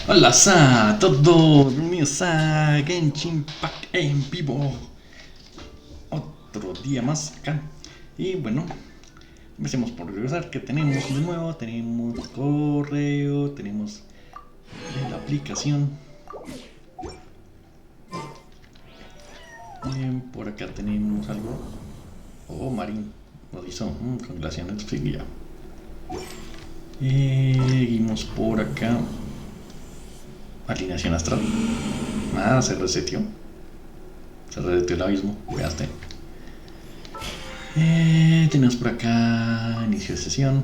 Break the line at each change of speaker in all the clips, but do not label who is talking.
Hola a todos, bienvenidos a Genshin Impact en vivo. Otro día más acá. Y bueno, empecemos por regresar. ¿Qué tenemos de nuevo? Tenemos correo, tenemos la aplicación. Por acá tenemos algo. Oh, Marín nos hizo congratulaciones. Sí, ya. Seguimos por acá. Alineación astral. Nada, se reseteó. Se reseteó el abismo. Veaste. Tenemos por acá inicio de sesión.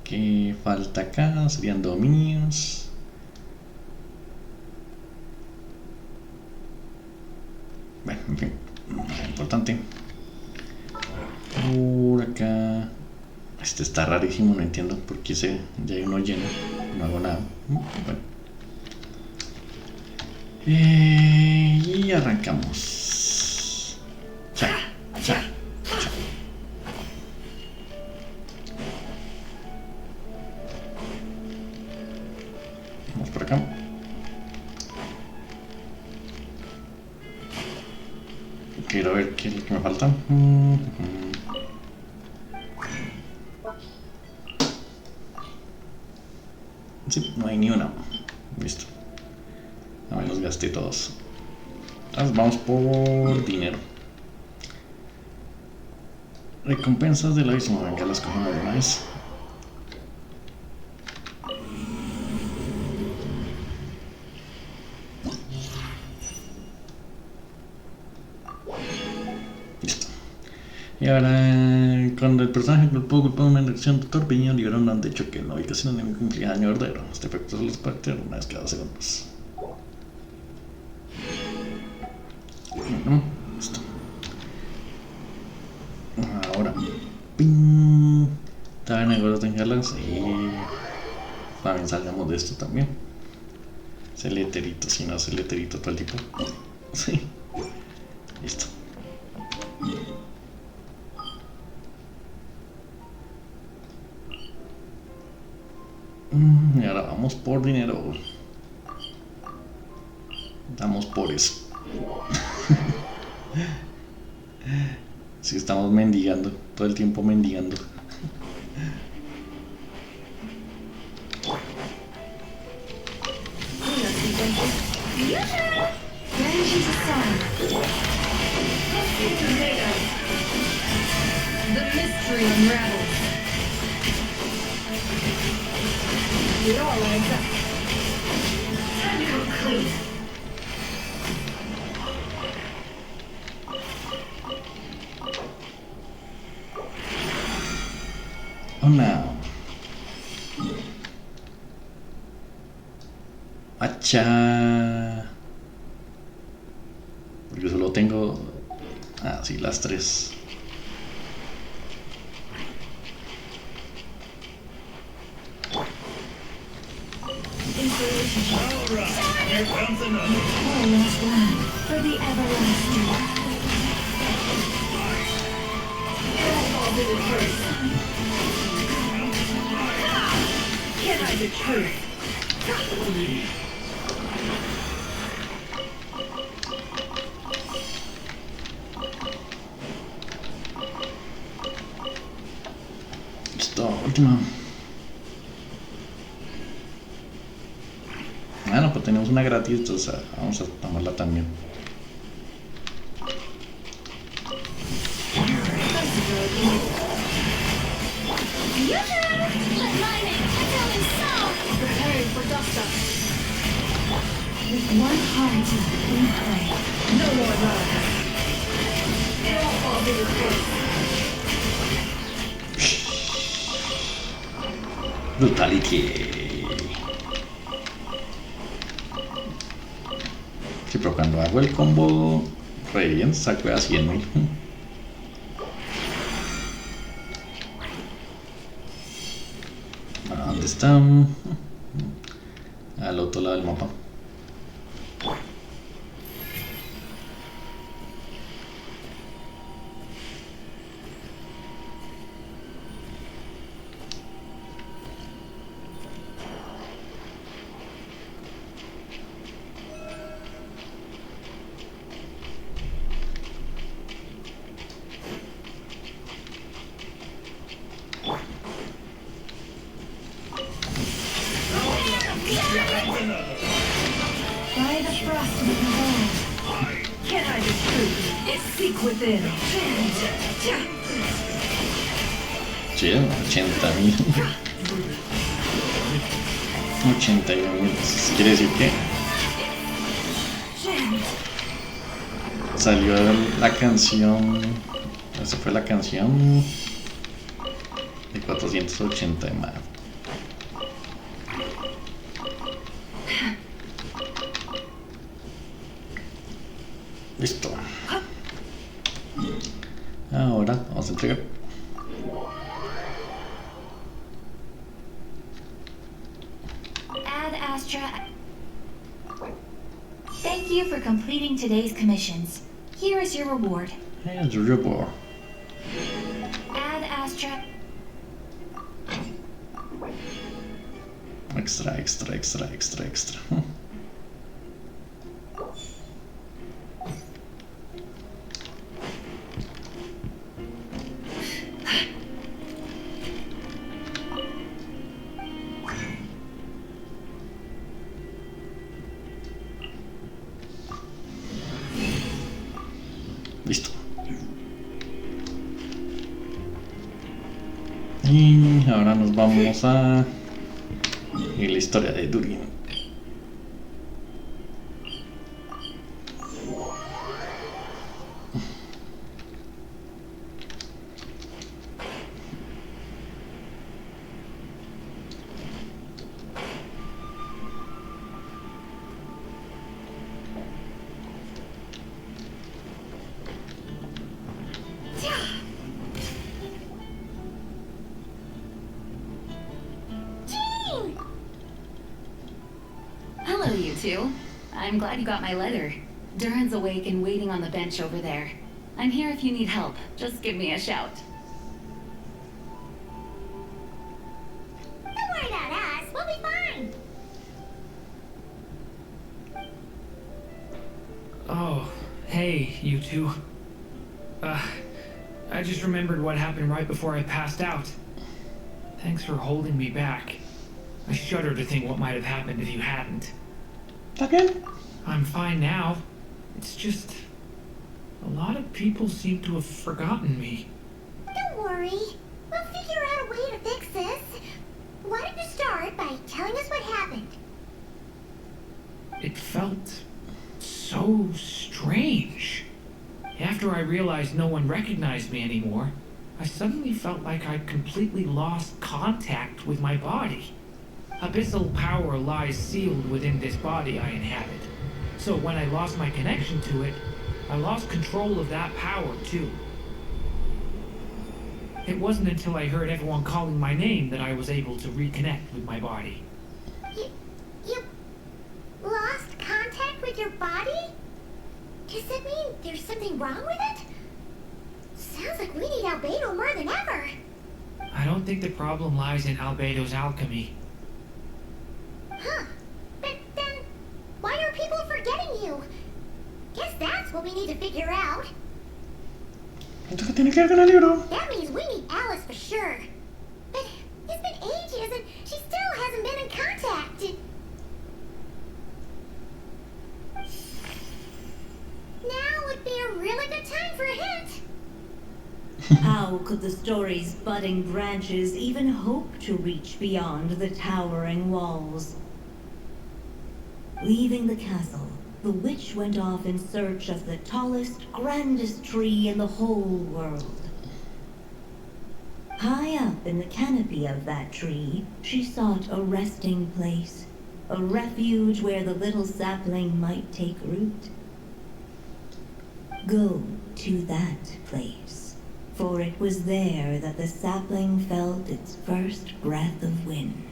¿Qué falta acá? Serían dominios. Bueno, en fin, nada importante. Por acá. Este está rarísimo, no entiendo por qué ya hay uno lleno. No hago nada. Bueno. Y arrancamos. Cha, cha. Vamos por acá. Quiero ver qué es lo que me falta. Sí, no hay ni una. Listo. No me los gasté todos. Entonces vamos por dinero. Recompensas del abismo. Venga, las cogemos de una vez. Listo. Y ahora, cuando el personaje culpó de una reacción de torbellino, libera un de choque. La ubicación de un implica daño verdadero. Este efecto solo se puede tener una vez cada segundos. Listo. Ahora, ¡ping! También hay cosas tengerlas y también salgamos de esto también. Es el eterito, si no es el eterito todo el tipo. Sí. Listo. Y ahora vamos por dinero. Vamos por eso. Si estamos mendigando, todo el tiempo mendigando.
The mystery unravels. It all adds up. Complete.
Oh no. Acha. Porque solo tengo. Ah, sí, las tres.
Alright, here comes another. One last land for the everlasting. All to the truth. Can I the truth?
Listo, última. Bueno, pues tenemos una gratis, entonces vamos a tomarla también.
Preparing for dust up. With one heart we pray. No more love. It all falls into place.
Brutality. Sí, pero cuando hago el combo re bien, saco a 100.000. ¿Dónde está? Al otro lado del mapa.
frost in the world. Can I disprove it? Seek within.
Sí, 80.000. 81.000. Quiere decir que salió la canción. Esa fue la canción de 480 más. Listo. Ahora vamos a entregar.
Ad Astra. Thank you for completing today's commissions. Here is your reward.
Here's your reward.
Ad Astra.
Extra. Listo. Y ahora nos vamos a la historia de Durin.
Hello, you two. I'm glad you got my letter. Durin's awake and waiting on the bench over there. I'm here if you need help. Just give me a shout.
Don't worry about us. We'll be fine.
Oh, hey, you two. I just remembered what happened right before I passed out. Thanks for holding me back. I shudder to think what might have happened if you hadn't.
Okay.
I'm fine now. It's just... a lot of people seem to have forgotten me.
Don't worry. We'll figure out a way to fix this. Why don't you start by telling us what happened?
It felt so strange. After I realized no one recognized me anymore, I suddenly felt like I'd completely lost contact with my body. Abyssal power lies sealed within this body I inhabit. So when I lost my connection to it, I lost control of that power too. It wasn't until I heard everyone calling my name that I was able to reconnect with my body.
You lost contact with your body? Does that mean there's something wrong with it? Sounds like we need Albedo more than ever.
I don't think the problem lies in Albedo's alchemy.
Huh. But then, why are people forgetting you? Guess that's what we need to figure out.
¿Esto qué tiene que ver con el libro?
That means we need Alice for sure. But it's been ages and she still hasn't been in contact. Now would be a really good time for a hint.
How could the story's budding branches even hope to reach beyond the towering walls? Leaving the castle, the witch went off in search of the tallest, grandest tree in the whole world. High up in the canopy of that tree, she sought a resting place, a refuge where the little sapling might take root. Go to that place, for it was there that the sapling felt its first breath of wind.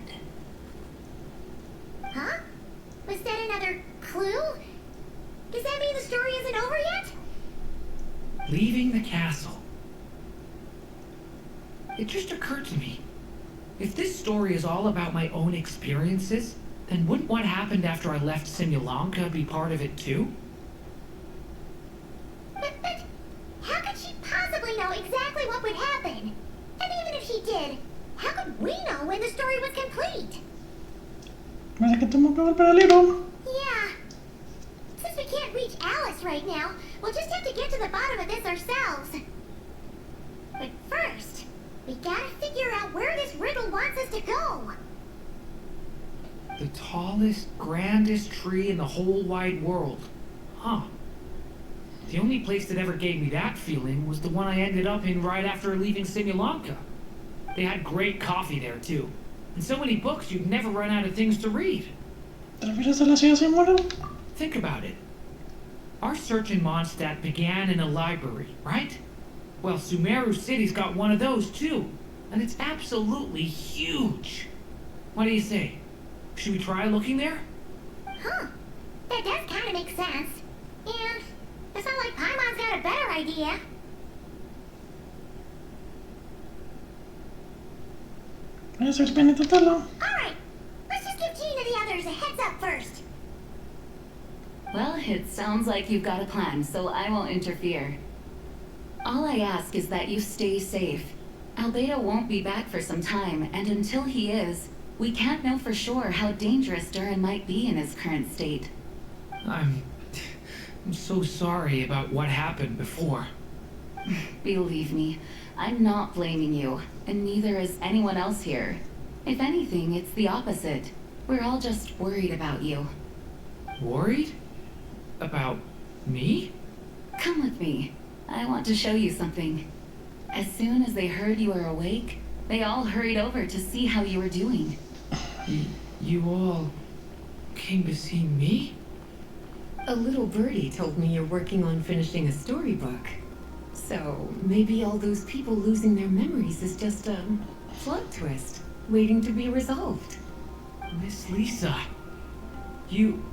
Huh? Was that another clue? Does that mean the story isn't over yet?
Leaving the castle. It just occurred to me. If this story is all about my own experiences, then wouldn't what happened after I left Simulanka be part of it too?
But how could she possibly know exactly what would happen? And even if she did, how could we know when the story was complete?
Parece que tengo que volver al libro.
Yeah. we can't reach Alice right now, we'll just have to get to the bottom of this ourselves. But first, we gotta figure out where this riddle wants us to go.
The tallest, grandest tree in the whole wide world. Huh. The only place that ever gave me that feeling was the one I ended up in right after leaving Simulanka. They had great coffee there, too. And so many books you'd never run out of things to read.
¿Te refieres a la ciudad sin muero?
Think about it. Our search in Mondstadt began in a library, right? Well, Sumeru City's got one of those, too. And it's absolutely huge. What do you say? Should we try looking there?
Huh. That does kind of make sense. And it's not like Paimon's got a better idea.
Eso es bien intentarlo.
Alright, let's just give Jean and the others a heads up first.
Well, it sounds like you've got a plan, so I won't interfere. All I ask is that you stay safe. Albedo won't be back for some time, and until he is, we can't know for sure how dangerous Durin might be in his current state.
I'm so sorry about what happened before.
Believe me, I'm not blaming you, and neither is anyone else here. If anything, it's the opposite. We're all just worried about you.
Worried? About me?
Come with me. I want to show you something. As soon as they heard you were awake, they all hurried over to see how you were doing.
You all came to see me?
A little birdie told me you're working on finishing a storybook. So maybe all those people losing their memories is just a plot twist waiting to be resolved.
Miss Lisa, you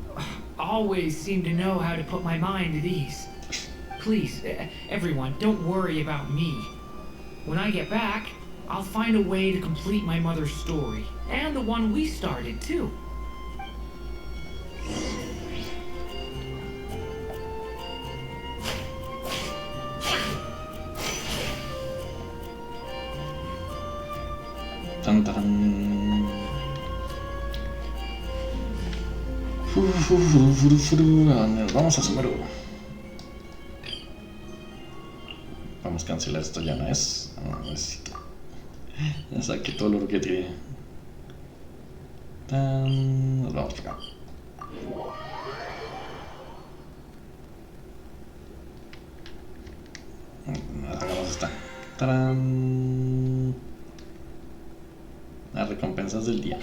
always seem to know how to put my mind at ease. Please, everyone, don't worry about me. When I get back, I'll find a way to complete my mother's story. And the one we started, too.
Tan, tan. ¿A dónde nos vamos? A Sumeru. Vamos a cancelar esto, ya no es. No necesito. Ya saqué todo el oro que tiene. Tan. Nos vamos para acá. Hagamos esta. ¡Tarán! Las recompensas del día.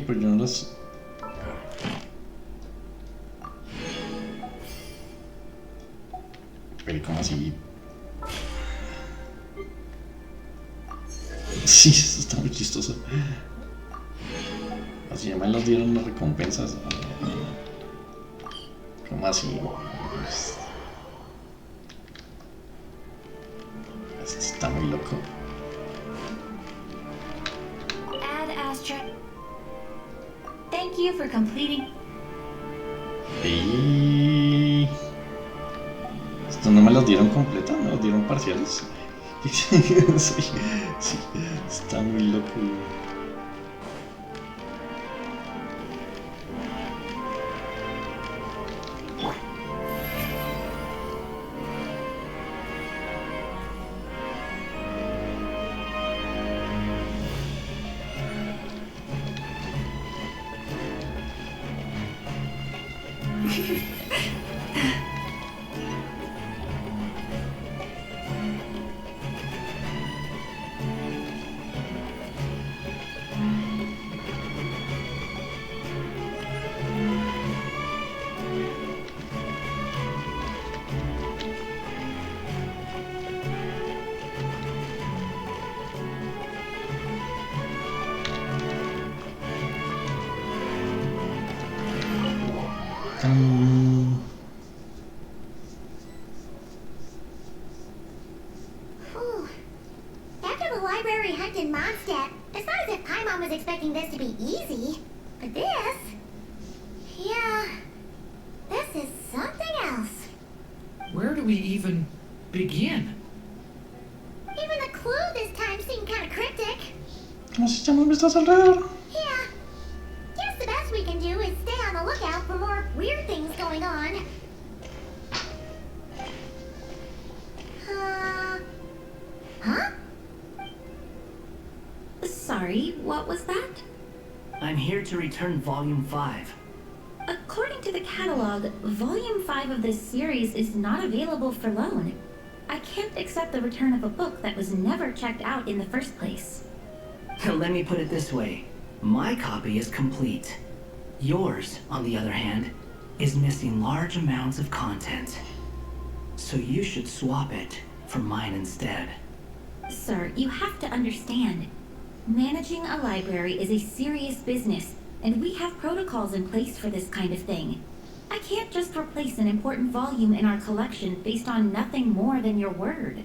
Pues yo no las. Pero como así. Sí, eso está muy chistoso. Así ya me los dieron las recompensas. Como así. Esto está muy loco.
Ad Astra. Thank you for completing.
Y... Esto no me los dieron completas, me los dieron parciales. Sí, está muy loco.
Whew. After the library hunt in Mondstadt, it's not as if Paimon was expecting this to be easy. But this... Yeah... This is something else.
Where do we even begin?
Even the clue this time seemed kind of cryptic.
¿Cómo se llaman vistas alrededor?
Yeah. Guess the best we can do is stay on the lookout for more weird things going on. Huh?
Sorry, what was that?
I'm here to return Volume 5.
According to the catalog, Volume 5 of this series is not available for loan. I can't accept the return of a book that was never checked out in the first place.
Let me put it this way. My copy is complete. Yours, on the other hand, is missing large amounts of content. So you should swap it for mine instead.
Sir, you have to understand. Managing a library is a serious business, and we have protocols in place for this kind of thing. I can't just replace an important volume in our collection based on nothing more than your word.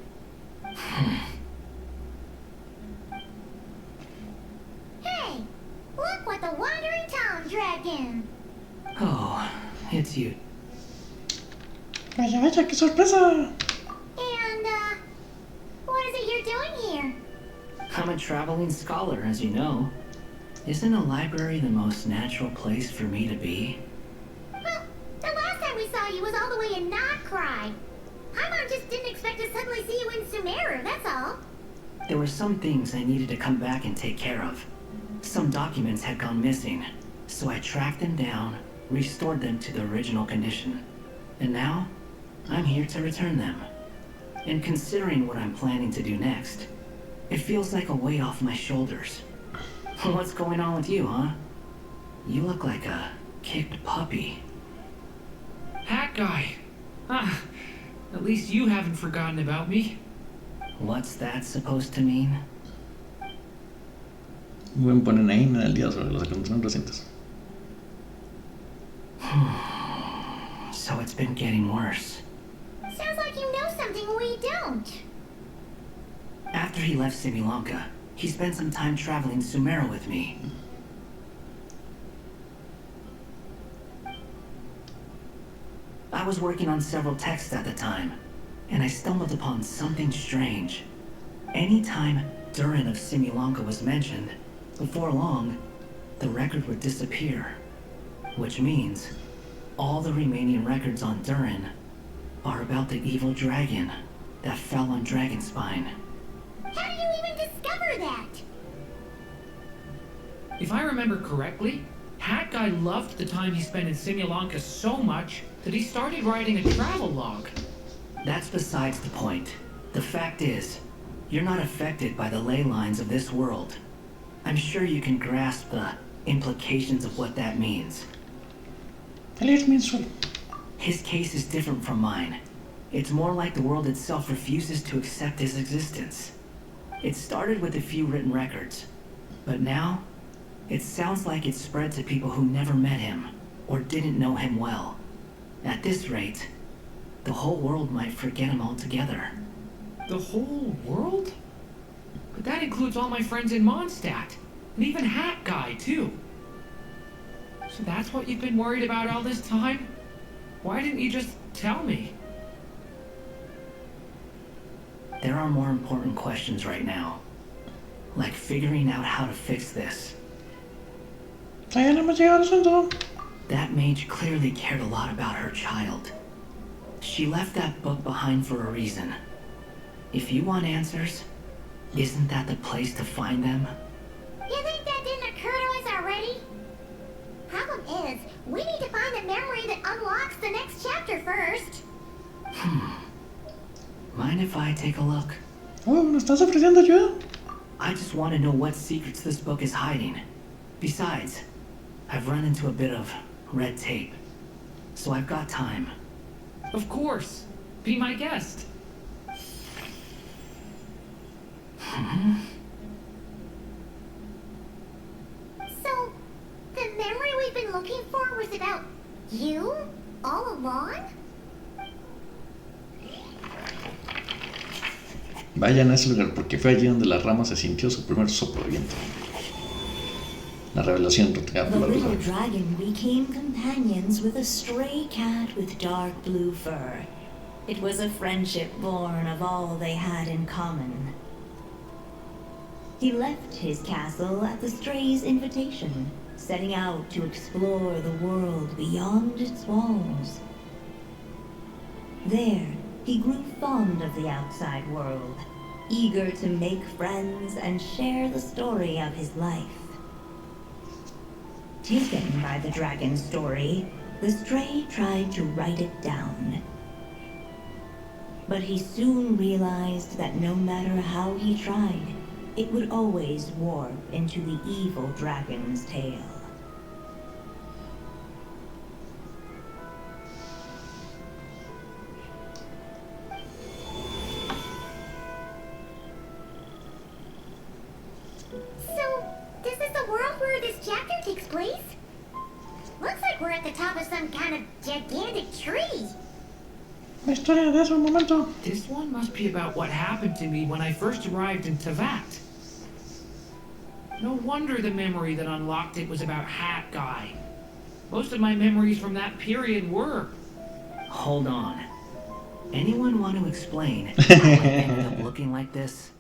Hey, look what the Wandering Tom dragged in.
Oh, it's you.
Vaya, vaya, qué sorpresa.
And, what is it you're doing here?
I'm a traveling scholar, as you know. Isn't a library the most natural place for me to be?
Well, the last time we saw you was all the way in Notcry. Paimon just didn't expect to suddenly see you in Sumeru, that's all.
There were some things I needed to come back and take care of. Some documents had gone missing, so I tracked them down, restored them to the original condition. And now, I'm here to return them. And considering what I'm planning to do next, it feels like a weight off my shoulders. What's going on with you, huh? You look like a kicked puppy.
Hat guy. Ah, at least you haven't forgotten about me.
What's that supposed to mean?
Buen ponen ahí en el día sobre los acontecimientos recientes.
So it's been getting worse.
Sounds like you know something we don't.
After he left Similanka, he spent some time traveling Sumeru with me. I was working on several texts at the time, and I stumbled upon something strange. Anytime Durin of Similanka was mentioned, before long, the record would disappear. Which means, all the remaining records on Durin are about the evil dragon that fell on Dragonspine.
How do you even discover that?
If I remember correctly, Hat Guy loved the time he spent in Similanka so much that he started writing a travel log.
That's besides the point. The fact is, you're not affected by the ley lines of this world. I'm sure you can grasp the implications of what that means.
Feliz mensual.
His case is different from mine. It's more like the world itself refuses to accept his existence. It started with a few written records, but now, it sounds like it's spread to people who never met him, or didn't know him well. At this rate, the whole world might forget him altogether.
The whole world? But that includes all my friends in Mondstadt, and even Hat Guy, too. So that's what you've been worried about all this time? Why didn't you just tell me?
There are more important questions right now, like figuring out how to fix this.
Todavía no hemos llegado al asunto.
That mage clearly cared a lot about her child. She left that book behind for a reason. If you want answers, isn't that the place to find them?
You think that didn't occur to us already? Problem is, we need to find the memory that unlocks the next chapter first.
Mind if I take a look?
Oh, ¿nos estás ofreciendo ayuda?
I just want to know what secrets this book is hiding. Besides, I've run into a bit of red tape, so I've got time.
Of course. Be my guest.
So, the memory we've been looking for was about you? All along?
Vayan a ese lugar porque fue allí donde la rama se sintió su primer soplo de viento. La revelación retegada
The
por la
little
bruja.
dragon became companions with a stray cat with dark blue fur. It was a friendship born of all they had in common. He left his castle at the stray's invitation, setting out to explore the world beyond its walls. There, He grew fond of the outside world, eager to make friends and share the story of his life. Taken by the dragon's story, the stray tried to write it down. But he soon realized that no matter how he tried, it would always warp into the evil dragon's tale.
So, this is the world where this chapter takes place? Looks like we're at the top of some kind of gigantic tree.
La historia de hace un momento.
This one must be about what happened to me when I first arrived in Tevat. No wonder the memory that unlocked it was about Hat Guy. Most of my memories from that period were.
Hold on. Anyone want to explain how I ended up looking like this?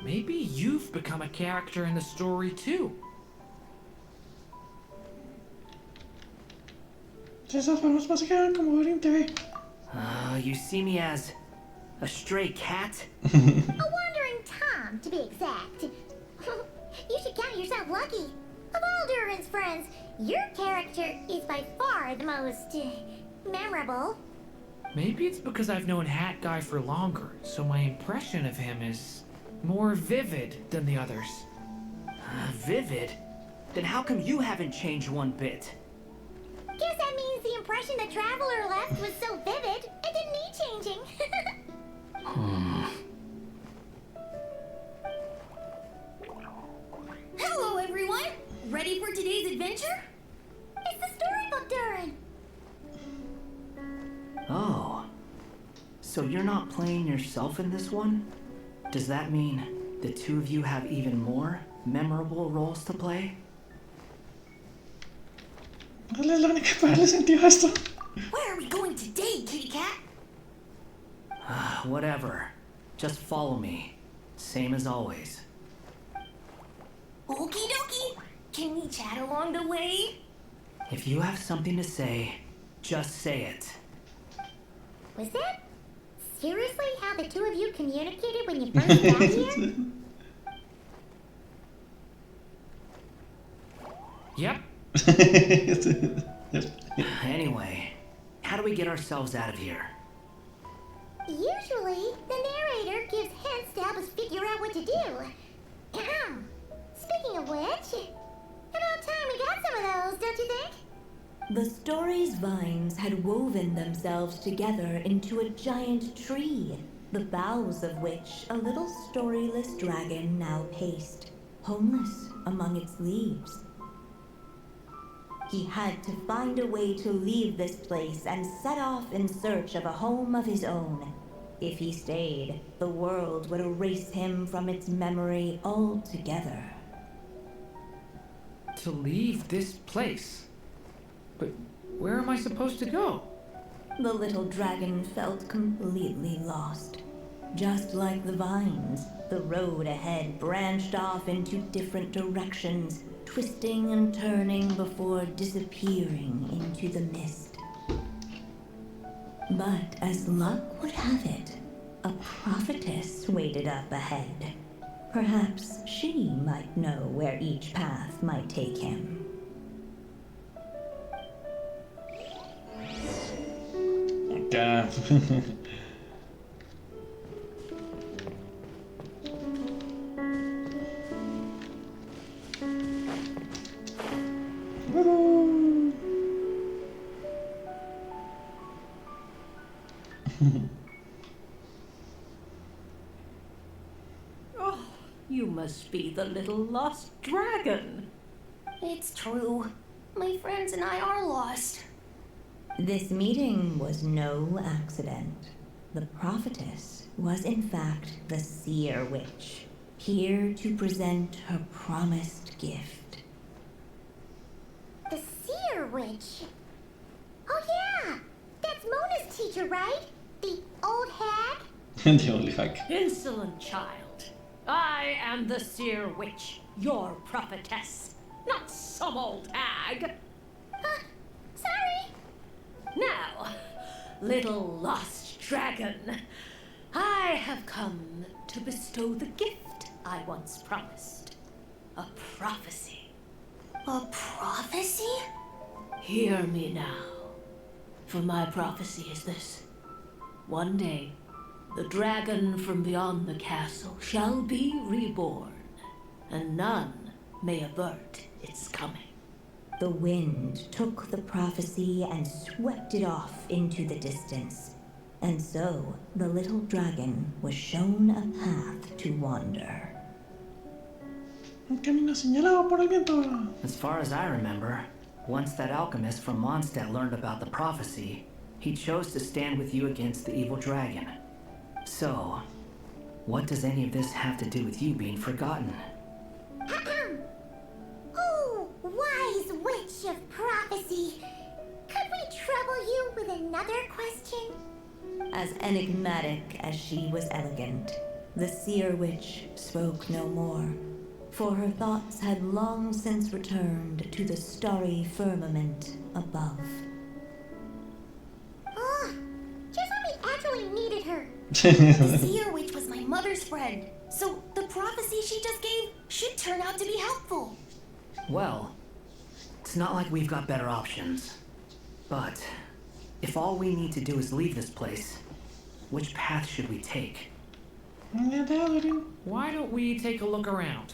Maybe you've become a character in the story too.
Esas manos más que como Durin TV.
You see me as a stray cat?
A wandering Tom, to be exact. You should count yourself lucky. Of all Durin's friends, your character is by far the most memorable.
Maybe it's because I've known Hat Guy for longer, so my impression of him is more vivid than the others.
Vivid? Then how come you haven't changed one bit?
Guess that means the impression the traveler left was so vivid, it didn't need changing.
Hello, everyone! Ready for today's adventure?
It's the storybook, Durin.
Oh. So you're not playing yourself in this one? Does that mean the two of you have even more memorable roles to play?
¿Cuál es la única para darle sentido a esto?
Where are we going today, kitty cat?
Whatever. Just follow me. Same as always.
Okie dokie! Can we chat along the way?
If you have something to say, just say it.
Was that seriously how the two of you communicated when you first got here?
Yep.
Anyway, how do we get ourselves out of here?
Usually, the narrator gives hints to help us figure out what to do. Speaking of which, about time we got some of those, don't you think?
The story's vines had woven themselves together into a giant tree, the boughs of which a little storyless dragon now paced, homeless among its leaves. He had to find a way to leave this place and set off in search of a home of his own. If he stayed, the world would erase him from its memory altogether.
To leave this place? But where am I supposed to go?
The little dragon felt completely lost. Just like the vines, the road ahead branched off into different directions, twisting and turning before disappearing into the mist. But as luck would have it, a prophetess waited up ahead. Perhaps she might know where each path might take him.
Acá.
Oh, you must be the little lost dragon.
It's true. My friends and I are lost.
This meeting was no accident. The prophetess was in fact the seer witch, here to present her promised gift.
The seer witch. Oh yeah, that's Mona's teacher, right? The old hag?
The only hack.
Insolent child. I am the seer witch, your prophetess, not some old hag.
Sorry.
Now, little lost dragon, I have come to bestow the gift I once promised. A prophecy.
A prophecy?
Hear me now, for my prophecy is this. One day, the dragon from beyond the castle shall be reborn, and none may avert its coming.
The wind took the prophecy and swept it off into the distance. And so the little dragon was shown a path to wander.
Un camino señalado por el viento.
As far as I remember, once that alchemist from Mondstadt learned about the prophecy, he chose to stand with you against the evil dragon. So, what does any of this have to do with you being forgotten?
Oh, wise witch of prophecy. Could we trouble you with another question?
As enigmatic as she was elegant, the seer witch spoke no more, for her thoughts had long since returned to the starry firmament above.
Oh, just when we actually needed her.
The seer witch was my mother's friend, so the prophecy she just gave should turn out to be helpful.
Well, it's not like we've got better options. But if all we need to do is leave this place, which path should we take?
Why don't we take a look around?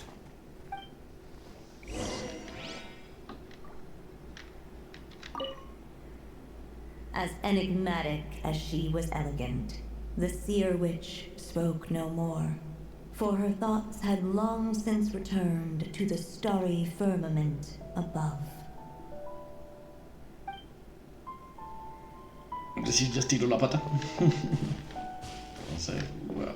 As enigmatic as she was elegant, the seer witch spoke no more, for her thoughts had long since returned to the starry firmament above.
Es decir, ya estiro la pata. No sé, wow.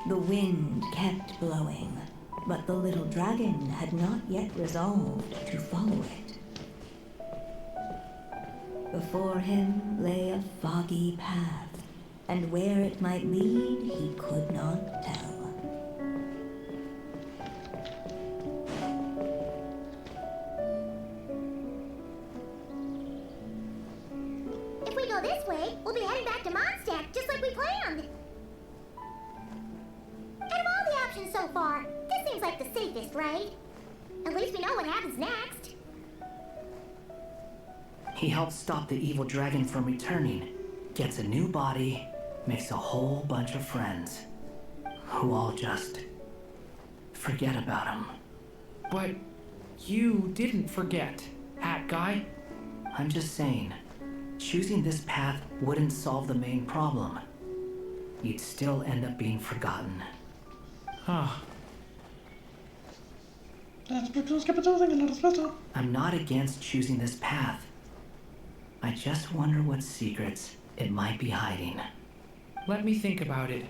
The wind kept blowing, but the little dragon had not yet resolved to follow it. Before him lay a foggy path, and where it might lead he could not tell.
If we go this way, we'll be heading back to Mondstadt, just like we planned. Out of all the options so far, this seems like the safest, right? At least we know what happens next.
He helps stop the evil dragon from returning, gets a new body, makes a whole bunch of friends, who all just forget about him.
But you didn't forget, Hat Guy.
I'm just saying, choosing this path wouldn't solve the main problem. You'd still end up being forgotten.
Huh.
I'm not against choosing this path. I just wonder what secrets it might be hiding.
Let me think about it.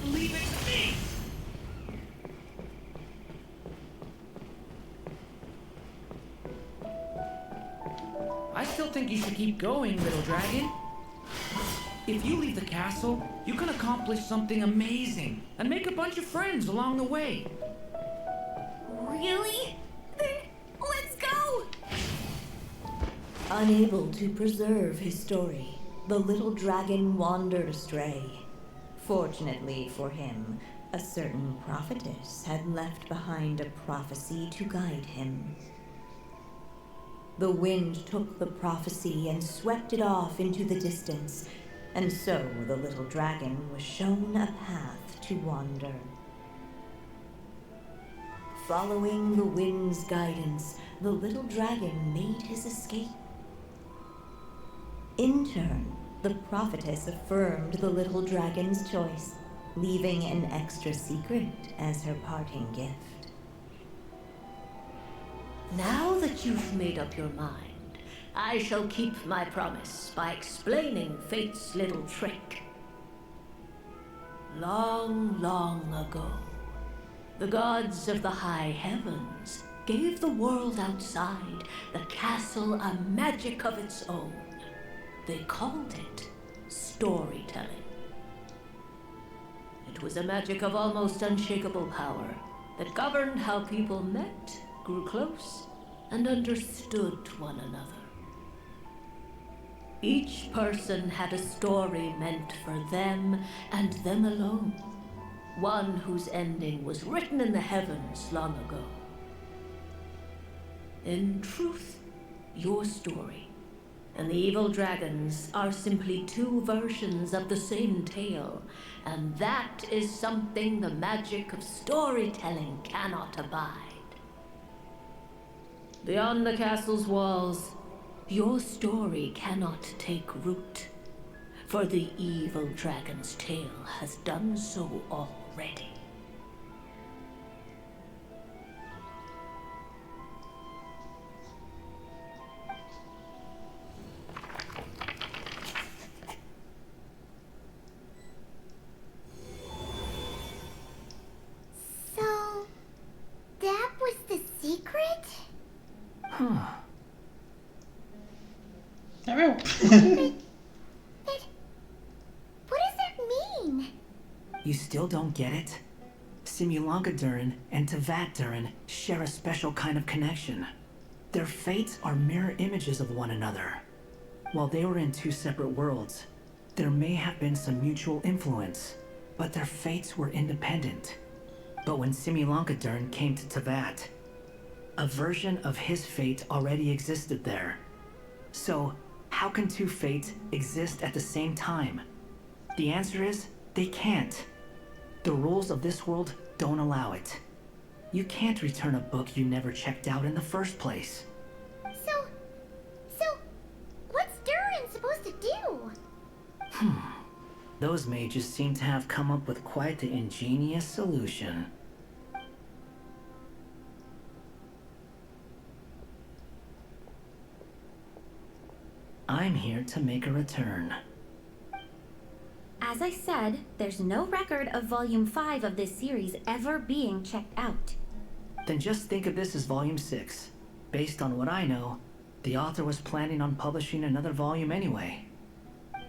Leave it to me! I still think you should keep going, little dragon. If you leave the castle, you can accomplish something amazing and make a bunch of friends along the way.
Really? Then let's go!
Unable to preserve his story, the little dragon wandered astray. Fortunately for him, a certain prophetess had left behind a prophecy to guide him. The wind took the prophecy and swept it off into the distance, and so the little dragon was shown a path to wander. Following the wind's guidance, the little dragon made his escape. In turn, the prophetess affirmed the little dragon's choice, leaving an extra secret as her parting gift.
Now that you've made up your mind, I shall keep my promise by explaining fate's little trick. Long, long ago, the gods of the high heavens gave the world outside the castle a magic of its own. They called it storytelling. It was a magic of almost unshakable power that governed how people met, grew close, and understood one another. Each person had a story meant for them and them alone. One whose ending was written in the heavens long ago. In truth, your story and the evil dragons are simply two versions of the same tale, and that is something the magic of storytelling cannot abide. Beyond the castle's walls, your story cannot take root, for the evil dragon's tale has done so already.
So, that was the secret?
Huh.
Ya veo.
What does that mean?
You still don't get it? Simulanka Durin and Tevat Durin share a special kind of connection. Their fates are mirror images of one another. While they were in two separate worlds, there may have been some mutual influence, but their fates were independent. But when Simulanka Durin came to Tevat, a version of his fate already existed there. So, how can two fates exist at the same time? The answer is, they can't. The rules of this world don't allow it. You can't return a book you never checked out in the first place.
So, what's Durin supposed to do?
Those mages seem to have come up with quite the ingenious solution. I'm here to make a return.
As I said, there's no record of Volume 5 of this series ever being checked out.
Then just think of this as Volume 6. Based on what I know, the author was planning on publishing another volume anyway.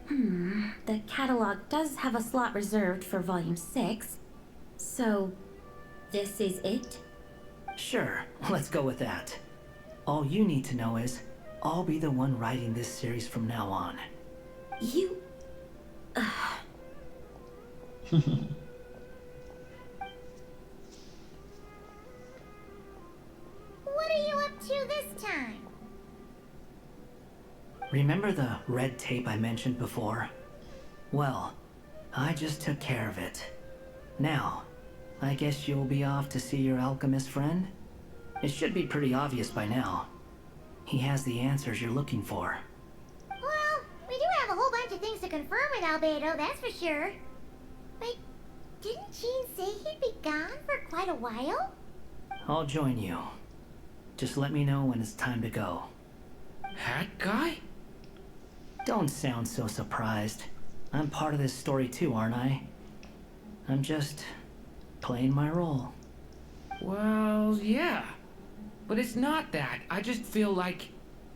The catalog does have a slot reserved for Volume 6. So, this is it?
Sure, let's go with that. All you need to know is, I'll be the one writing this series from now on.
You...
What are you up to this time?
Remember the red tape I mentioned before? Well, I just took care of it. Now, I guess you'll be off to see your alchemist friend? It should be pretty obvious by now. He has the answers you're looking for.
Well, we do have a whole bunch of things to confirm with Albedo, that's for sure. But didn't Jean say he'd be gone for quite a while?
I'll join you. Just let me know when it's time to go.
Hat guy?
Don't sound so surprised. I'm part of this story too, aren't I? I'm just playing my role.
Well, yeah. But it's not that. I just feel like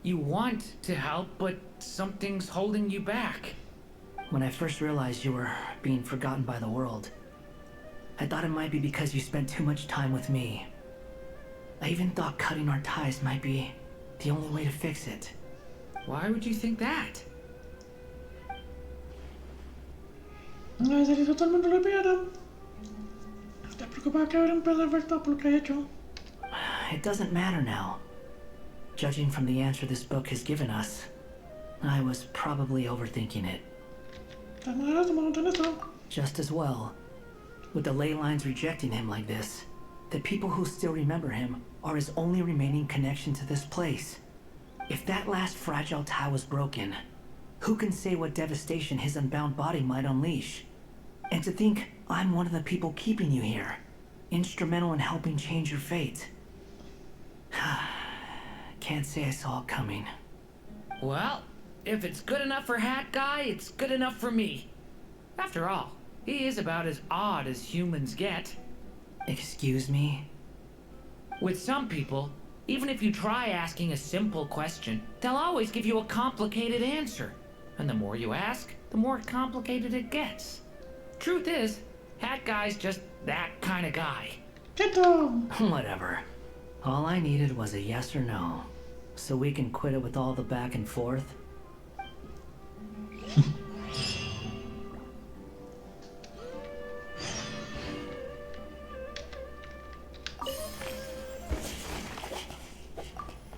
you want to help, but something's holding you back.
When I first realized you were being forgotten by the world, I thought it might be because you spent too much time with me. I even thought cutting our ties might be the only way to fix it.
Why would you think that?
No, se hizo todo el mundo lo olvidaron. Está preocupado que habrán perdido todo por lo que ha hecho.
It doesn't matter now. Judging from the answer this book has given us, I was probably overthinking it. Just as well. With the ley lines rejecting him like this, the people who still remember him are his only remaining connection to this place. If that last fragile tie was broken, who can say what devastation his unbound body might unleash? And to think I'm one of the people keeping you here, instrumental in helping change your fate. can't say I saw it coming.
Well, if it's good enough for Hat Guy, it's good enough for me. After all, he is about as odd as humans get.
Excuse me?
With some people, even if you try asking a simple question, they'll always give you a complicated answer. And the more you ask, the more complicated it gets. Truth is, Hat Guy's just that kind of guy.
Whatever. All I needed was a yes or no, so we can quit it with all the back and forth.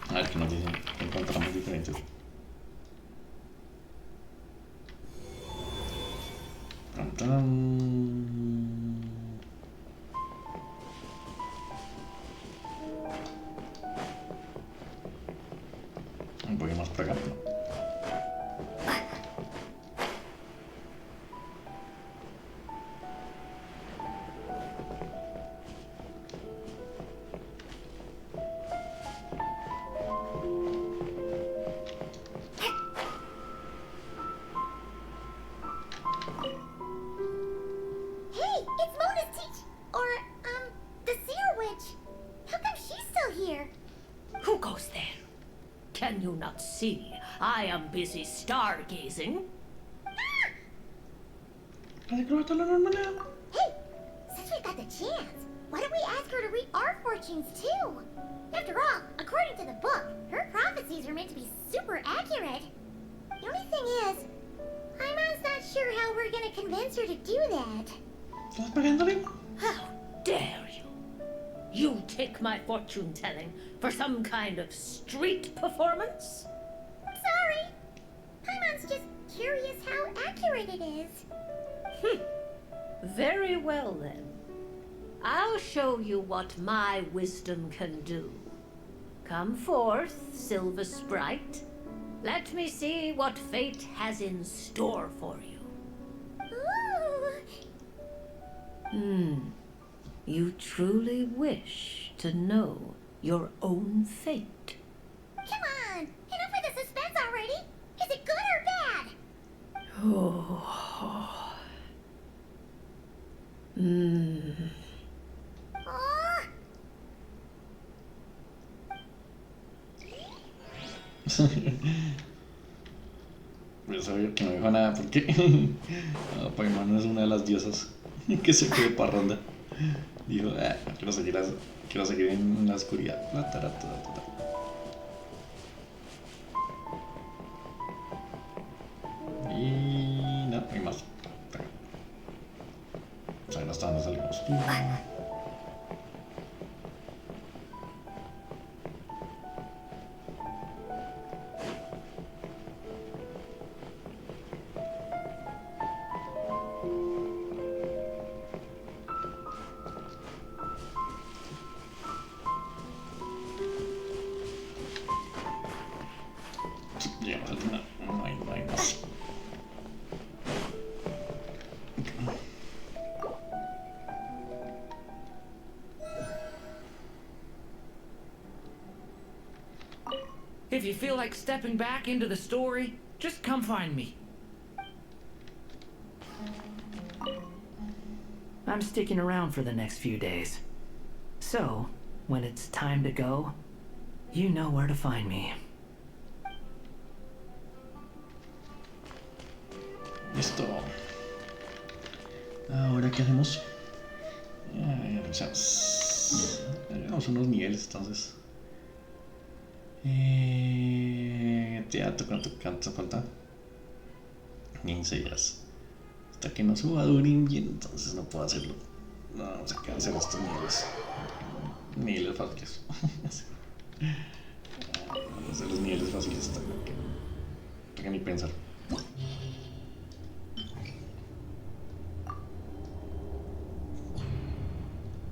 A ver qué nos dicen. Encontramos diferentes. Tan, tan. Un poquito más para acá.
Hey, it's Mona's teach... Or, the Seer Witch. How come she's still here?
Who goes there? Can you not see? I am busy stargazing.
Hey, since we got the chance, why don't we ask her to read our fortunes too? After all, according to the book, her prophecies are meant to be super accurate. The only thing is, Paimon's not sure how we're gonna convince her to do that.
¿Estás pagando bien?
How dare you? You take my fortune telling for some kind of street performance?
Sorry. Paimon's just curious how accurate it is.
Very well then. I'll show you what my wisdom can do. Come forth, Silver Sprite. Let me see what fate has in store for you.
Ooh.
You truly wish to know your own fate?
Come on, enough with the suspense already. Is it good or bad?
Oh.
Aw.
Pues obvio que no dijo nada porque Paimon es una de las diosas que se quedó parranda. Dijo, quiero seguir en la oscuridad. Y no hay más. O sea, no está donde salimos. Llegamos al final. No hay más.
If you feel like stepping back into the story, just come find me.
I'm sticking around for the next few days. So, when it's time to go, you know where to find me.
Listo. Ahora, ¿qué hacemos? Hagamos unos niveles, entonces. Teatro, ¿cuánto falta? 15 días. Hasta que no suba Durin bien, entonces no puedo hacerlo. No, vamos a hacer estos niveles. Niveles fáciles. Vamos a hacer los niveles fáciles hasta que ni pensar.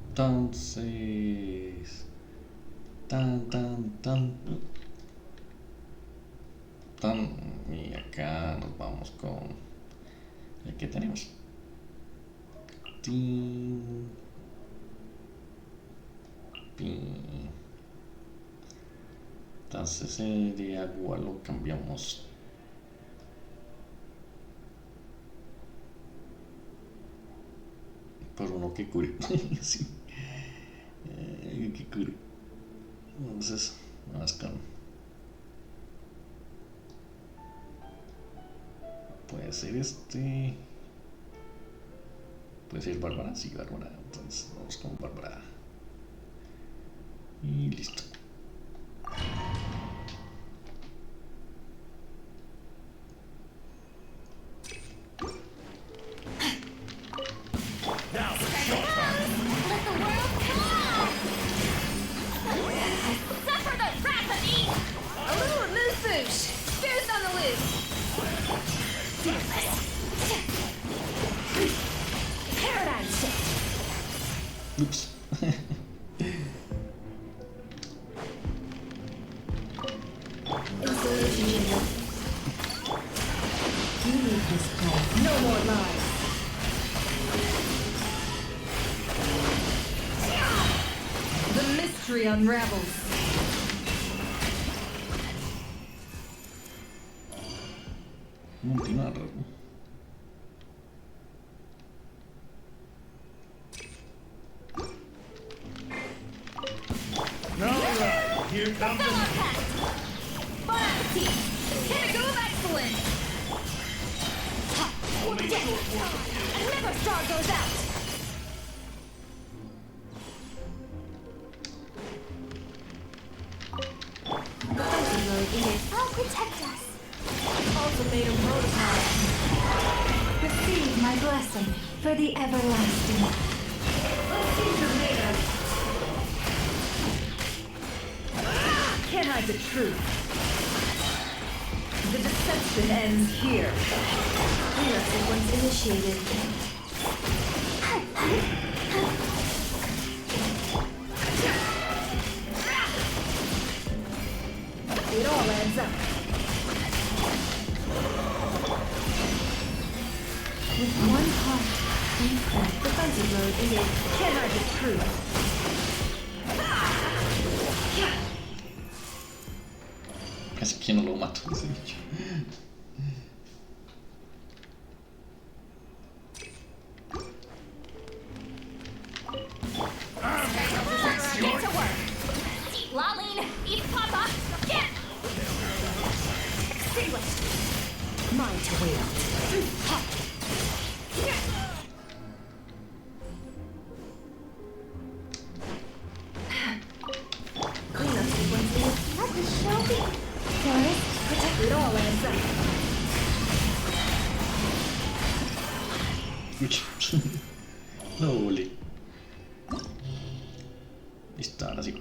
Entonces, y acá nos vamos con el que tenemos. Tin, pin. Entonces de agua lo cambiamos por uno que cure. Sí. Que cure. Entonces, más con. Puede ser este. Puede ser Bárbara, sí, Bárbara. Entonces vamos con Bárbara. Y listo. Oops.
No more lies. The mystery unravels.
Continuar.
Here comes the...
Bon appetit! Pinnacle of excellence! Another star goes out!
I'll protect us.
Ultimatum protocol.
Receive my blessing for the everlasting.
Can't hide the truth. The deception ends here.
Cleanup sequence initiated.
It all adds up.
With one heart, defensive mode is
Can't hide the truth.
Casi que no lo mato ese bicho.
Get to work! Laline, eat Papa! Get! Extinguished!
Mine to wield.
Cleanup sequence is
Let the show be.
forest protect.
It all adds up.
Uy. Lo volé. Listo, ahora sí.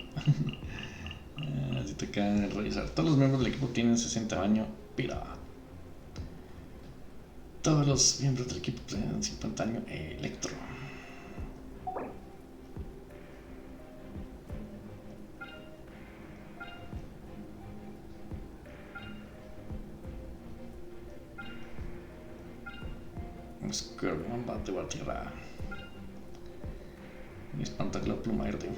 Así toca revisar. Todos los miembros del equipo tienen 60 años, pero todos los miembros del equipo tienen 50 años. Electro. Squirrel va a tierra. Y espantar la pluma verde.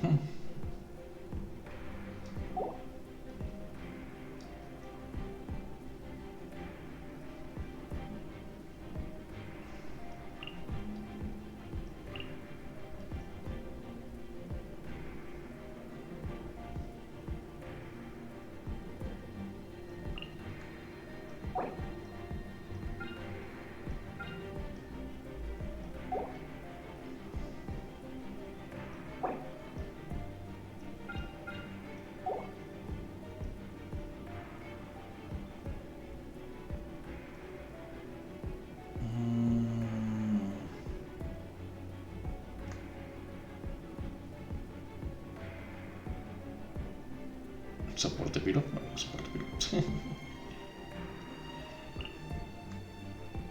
Soporte piro. Bueno, soporte piro.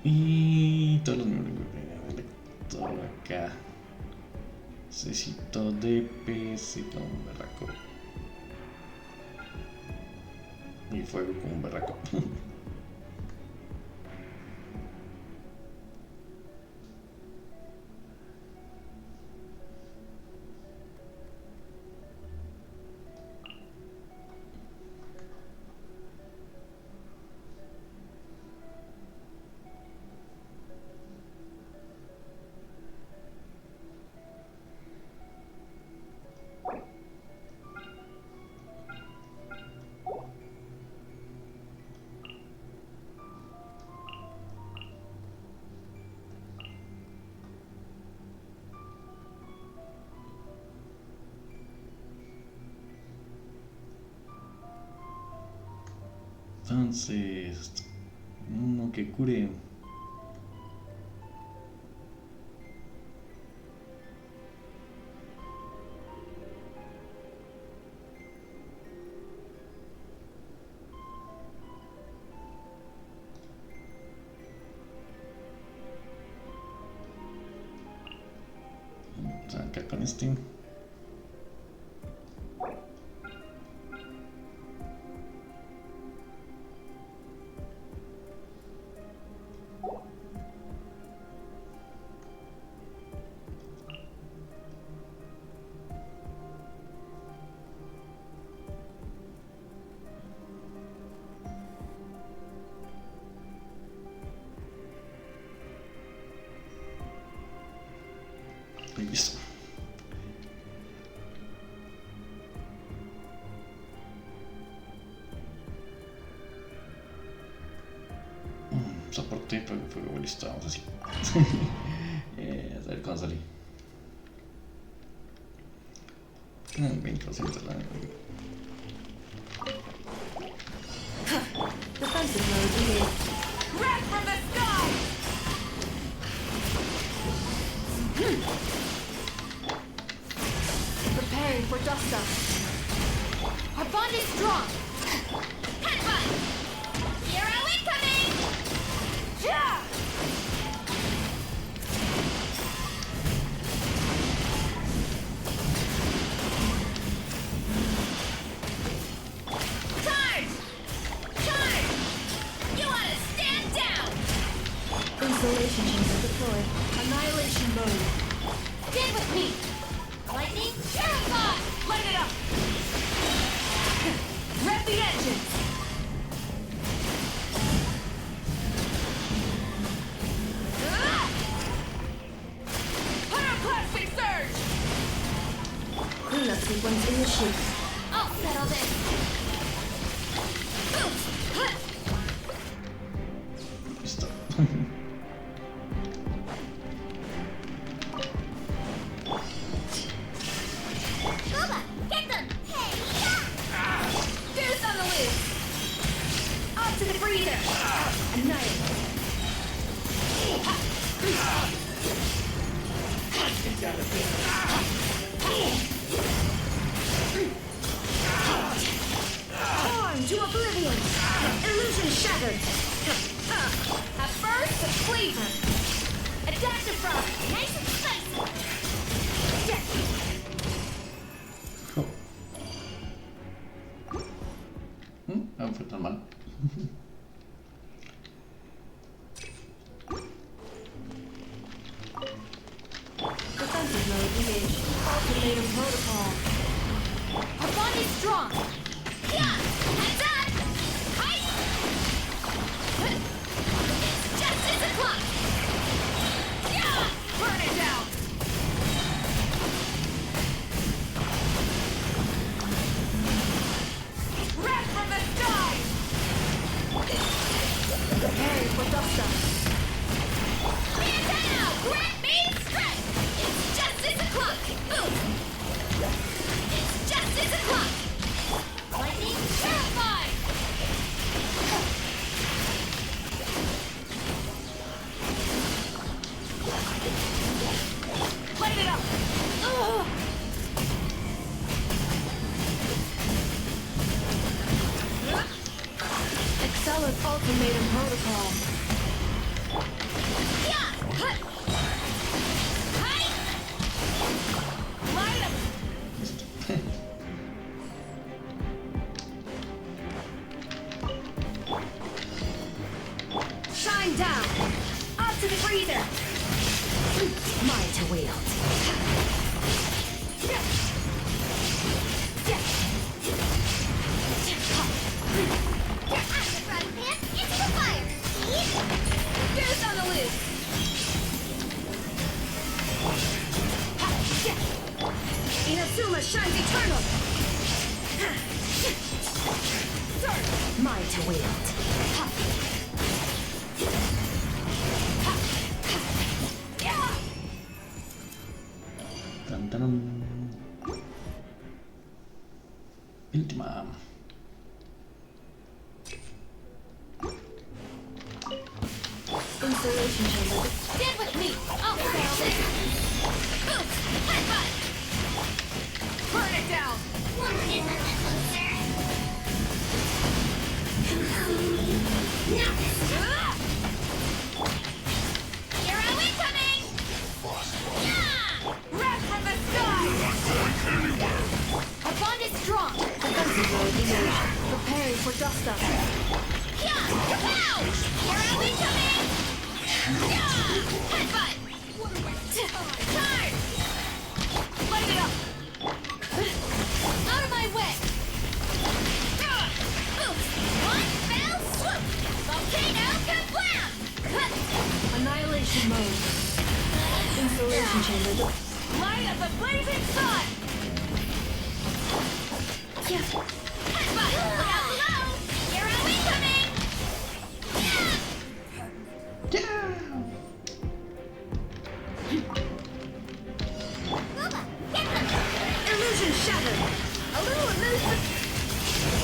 Y todos los miembros de electro acá. Necesito DPS con un berraco. Y fuego con un berraco. Entonces, uno que cure. Acá con este. Listo. Soporte, fuego, listo, vamos así. A ver cuándo salí. 20% la.
Defensive mode engaged.
Red from the sky!
Preparing for dust up.
Our bond is strong! Headbutt! Hero incoming! Yeah! Charge! Charge! You wanna stand down!
Insulation chamber deployed. Annihilation mode.
Stand with me! Lightning, terrify! Light it up! Rev the engines! Pyroclastic surge!
Cleanup sequence initiated.
I'll settle this!
Listo.
Scuba, get them! Hey,
Deuce on the loose! Up to the freezer!
Annihilate.
Torn to oblivion! Illusion shattered! At first, the flavor! Adaptive frost! Nice and spicy!
No fue tan mal.
Defensive mode engaged. Ultimatum protocol.
Our bond is strong! Yeah! Heads up! Height! It's just as a clock! Yeah! Burn it down! Red from the sky!
Preparing for dust up.
Stand down! Grant me strength! It's just as a clock! Boom! It's just as a clock! Lightning terrified! Light it up! Ugh.
Excella's ultimatum protocol.
Yeah! Hut. Height! Light 'em! Shine down! Up to the freezer!
Mine to wield.
acid run pants into the fire! See?
Deuce on the loose! Inazuma shines eternal! Surge!
Mine to wield.
Tan, tan. Última.
dust up.
Yeah! Kapow! Here I'll be coming! Yeah! Headbutt! Charge! Light it up! Out of my way! One fell swoop! Volcano kablam!
Annihilation mode. Installation chamber.
Light of the blazing sun! Headbutt! Look out below! Here I'll be coming!
Illusion shattered. A little illusion.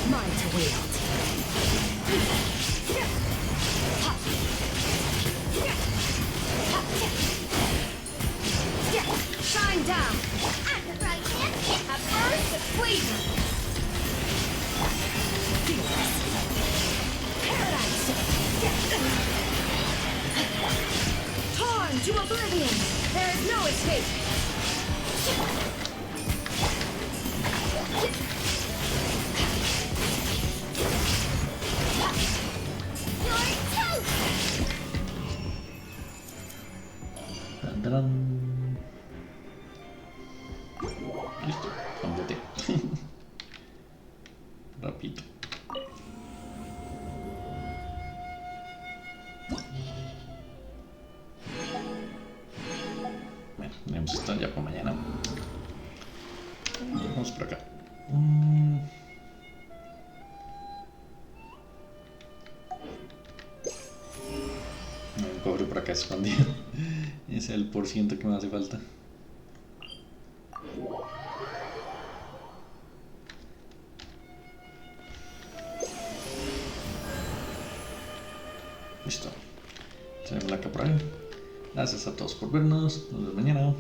Mine to wield. Shine down.
At the right hand,
A burst of sleep. Paradise. Torn to oblivion. There is no escape.
you're toast!
Tendrán. Listo, cámbiate. Rapidito. Bueno, tenemos esto ya por mañana. Vamos por acá. Hay un cofre por acá escondido. Ese es el porciento que me hace falta. Listo. Tenemos la acá por ahí. Gracias a todos por vernos. Nos vemos mañana.